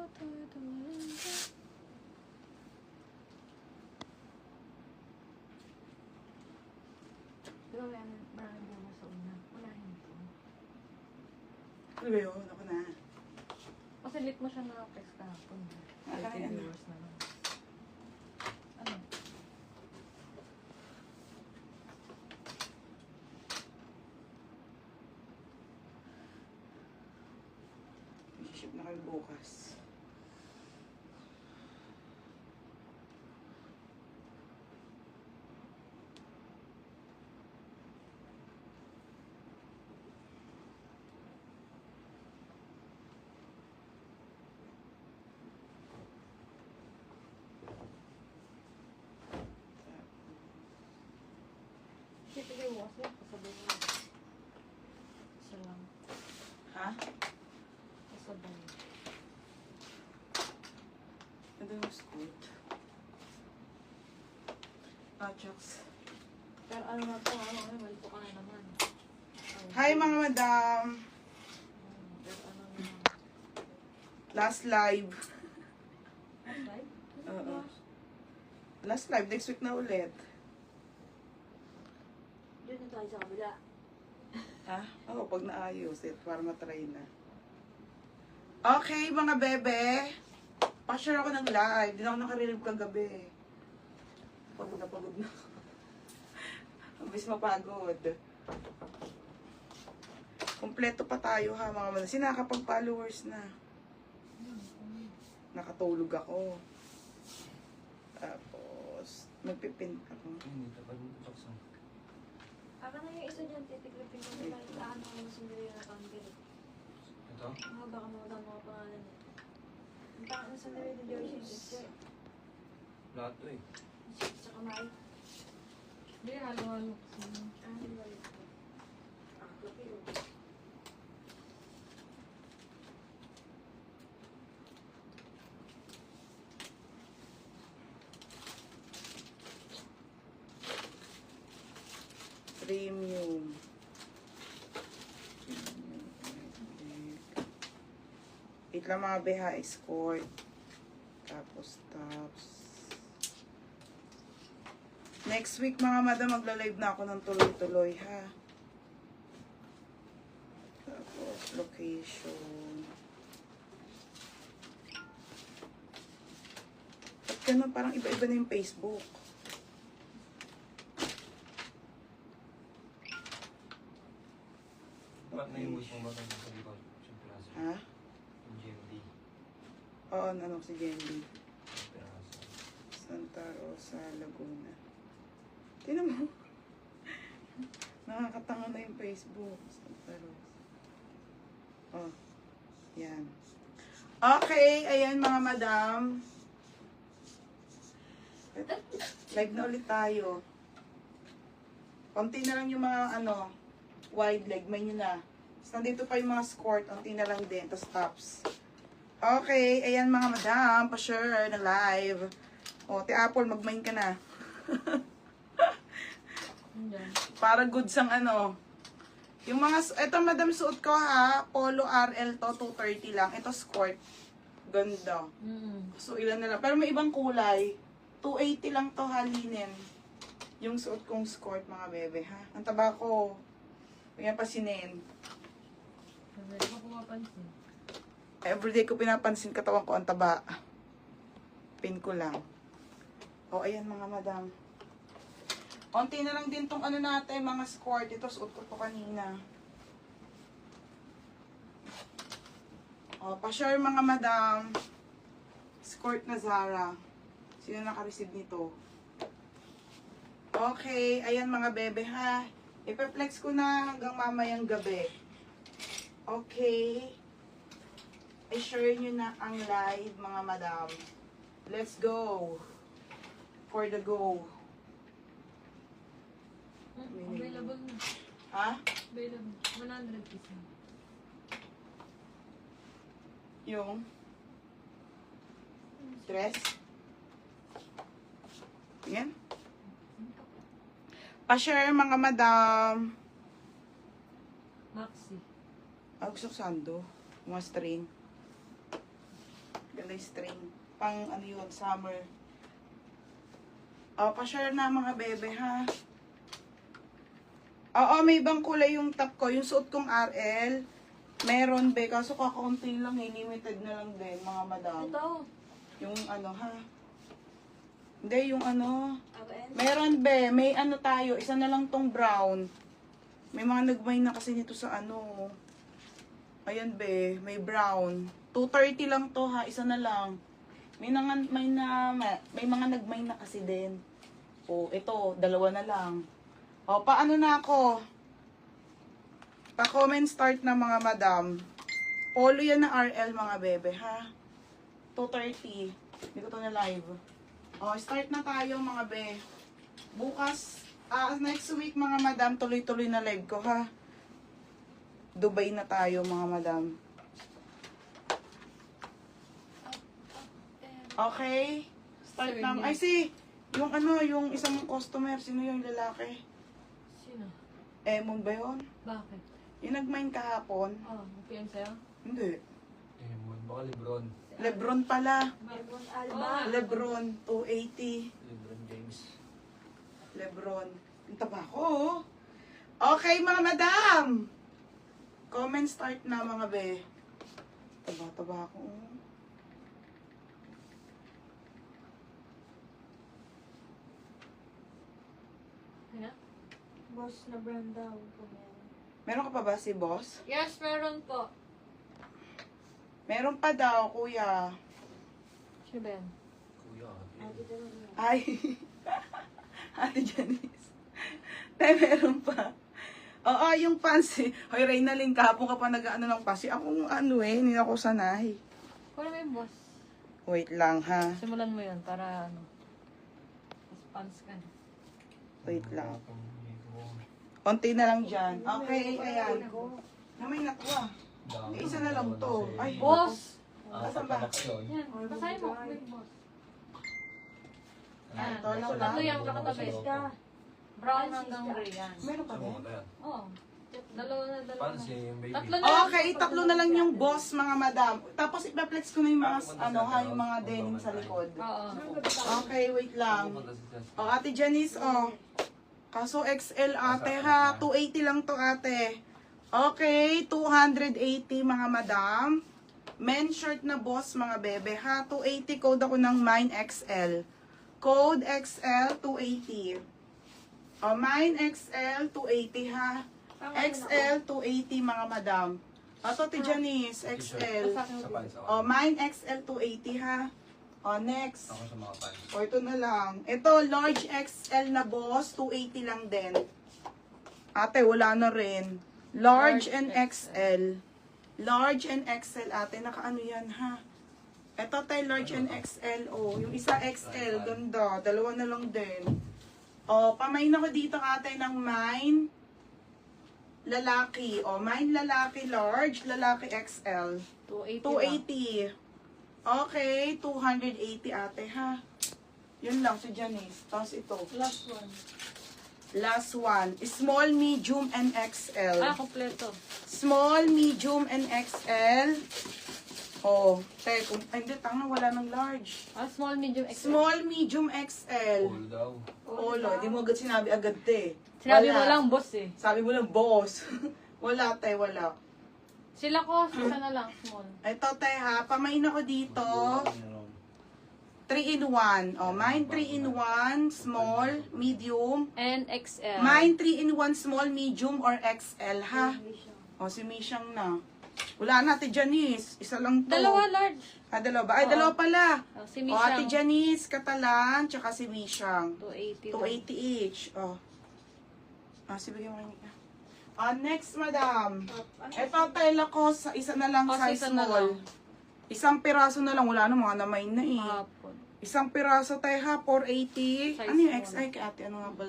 Di ba maraming gama sa una? Unahin ko. Ano ba yun? Ako na. Kasi late mo siya na-text kahapon. Ay, 30 ano? viewers na lang. Ano? Ship na kayo bukas. Sige, sige, bukas yan. Kasabay mo. Isa lang. Ha? Kasabay. Ito yung scoot. Ah, chucks. Pero ano na po, malito ka na naman. Hi mga madam! Pero ano naman. Last live. Right? Oo. Last live, next week na ulit. Doon na tayo sa kabila. Ha? Oo, pag naayos, para matry na. Okay, mga bebe. Pa-share ako ng live. Di na ako nakarinig kagabi. Pagod na ako. Ang bis mapagod. Kompleto pa tayo ha, mga madam. Kasi nakakapag-followers na. Nakatulog ako. Tapos, magpipin ako. Aka na yung isa dyan, titiklipin ko nila yung ano yung sundali na pambili. Ito? Mga baka mga pangalan eh. Ang tangan ng sundali na Jersey, kasi Lahat to eh. sa kamay. Hindi, halo-halo. Hindi ba yun? Ang kapi o. Premium. Wait lang mga beha, escort. Tapos tops. Next week mga madam, magla-live na ako ng tuloy-tuloy ha. Tapos location. At ganun, parang iba-iba na yung Facebook. Ba't na yung mo ba sa likod? Isang piraso. Ha? Yung GMD. Oo, ano si Jenny. Isang piraso. Santa Rosa, Laguna. Tingnan mo. Nakakatanga na yung Facebook. Santa Rosa. Oh. Yan. Okay. Ayan mga madam. Live na ulit tayo. Konti na lang yung mga ano, wide leg. May nyo na. Tapos nandito pa yung mga skirt. Konti na lang din. Tapos tops. Okay. Ayan mga madam. Pa-share na live. O, Apple, mag-mine ka na. Para goods ang ano. Yung mga, ito madam suot ko ha. Polo RL to, 230 lang. Ito skirt. Ganda. So, ilan na lang. Pero may ibang kulay. 280 lang to ha, linen. Yung suot kong skirt mga bebe ha. Ang taba ko. Huwag yan pasinin. Hindi ko pumapansin. Everyday ko pinapansin katawan ko ang taba. Pin ko lang. O, ayan mga madam. Konti na lang din tong ano natin, mga skirt. Ito, suot ko to kanina. O, pa-share mga madam. Skirt na Zara. Sino naka-receive nito? Okay, ayan mga bebe ha. Ipe-flex ko na hanggang mamayang gabi. Okay. I-share nyo na ang live mga madam. Let's go. For the go. Available na. Ha? Available. 100%. Yung dress. Yan. Pa-share mga madam. Maxi. Gusto ko sando. Mga string. Ganda yung string. Pang ano yun, summer. O, pa-share na mga bebe ha. Oo, may ibang kulay yung top ko. Yung suot kong RL. Meron be, kaso kakaunti lang eh. Limited na lang din mga madam. Ito. Yung ano ha. Hindi, yung ano. RL. Meron be, may ano tayo. Isa na lang tong brown. May mga nagmay na kasi nito sa ano. Ayan be, may brown. 230 lang to ha, isa na lang. May mga nagmay na kasi din. O, ito, dalawa na lang. O, paano na ako? Pa-comment start na mga madam. Polo yan na RL mga bebe, ha? 2:30. Hindi ko to na live. O, start na tayo mga be. Bukas, next week mga madam, tuloy-tuloy na live ko, ha? Dubai na tayo mga madam. Okay? Start na. Ay, yung ano, yung isang customer, sino yung lalaki? Sino? Emon ba yun? Bakit? Yung nag-mine kahapon? Oh, PM sa'yo? Hindi. Demon. Baka Lebron. Lebron pala. Meron Alba. Lebron, 280. Lebron James. Lebron. Ang taba ko, oh. Okay, mga madam. Comment start na, mga be. Taba ko, oh. Ano? Boss na brand daw. Meron ka pa ba si boss? Yes, meron po. Meron pa daw, kuya. Sino ba yan? Kuya. Ay. Ate Janice. Tay, meron pa. Oo, yung pansi. Hoy, Reynalyn, kahapon ka pa nag-ano ng pansi. Ako hindi ako sanay. Wala mo yung boss. Wait lang, ha. Simulan mo yun para ano. Response ka. Wait lang. Konti na lang dyan. Okay, ayan. Namay na to, ah. Isa na lang to. Ay, Boss! Asan ba? Yan, basahin mo. May boss. Yan. Ito lang Tatlo lang. yung kakatabi. Brown hanggang gray yan. Meron pa Sa ba? mga tayo. Oo. Dalawa na. Paano si yung baby? Tatlo na lang. Okay, tatlo na lang yung boss, mga madam. Tapos ipaplex ko na yung mga, yung mga denim sa likod. Oo. Okay, wait lang. Pupunta si Jess. O, Ate Janice, Kaso XL ate ha. 280 lang to ate. Okay, 280 mga madam. Men shirt na boss mga bebe ha. 280 code ako ng Mine XL. Code XL 280. O, Mine XL 280 ha. XL 280 mga madam. Ato ti Janice XL. Sa pants ako. O, Mine XL 280 ha. O, next. Ako sa mga pants. O, ito na lang. Ito, large XL na boss, 280 lang din. Ate, wala na rin. Large and XL. Large and XL, ate. Nakaano yan, ha? Ito, tayo, large and XL. O, yung isa XL, ganda. Dalawa na lang din. O, pamain ako dito, ate, ng mine. Lalaki. O, mine lalaki, large. Lalaki XL. 280 280. Okay, 280 ate ha. Yun lang si Janice. Tapos ito. Last one. Last one. Small, medium, and XL. Kompleto. Small, medium, and XL. Oh, hindi, tanga, wala ng large. Small, medium, XL. Small, medium, XL. All daw. Olo, di mo agad sinabi agad te. Sinabi Wala. mo lang, boss eh. Sabi mo lang, boss. Wala te, wala. Sila ko, isa na lang, small. Ito te ha, pamain ako dito. 3-in-1. Oh, mine 3-in-1, small, medium. And XL. Mine 3-in-1, small, medium, or XL, ha? O, si Mishang na. Wala na, Ate Janice. Isa lang to. Dalawa large. Dalawa ba? Ay, Oo. dalawa pala. Si O, Ate Mishang. Janice, Catalan, tsaka si Mishang. 280. 280 each. O. Sige mo niya. Next, madam. Ito, tela ko, isa na lang, size Isa na small. lang. Isang piraso na lang. Wala na, mga namain na eh. Mahapon. Isang piraso tayo ha, 480. Size Ano yung small. XI kay ate? Ano nga ba?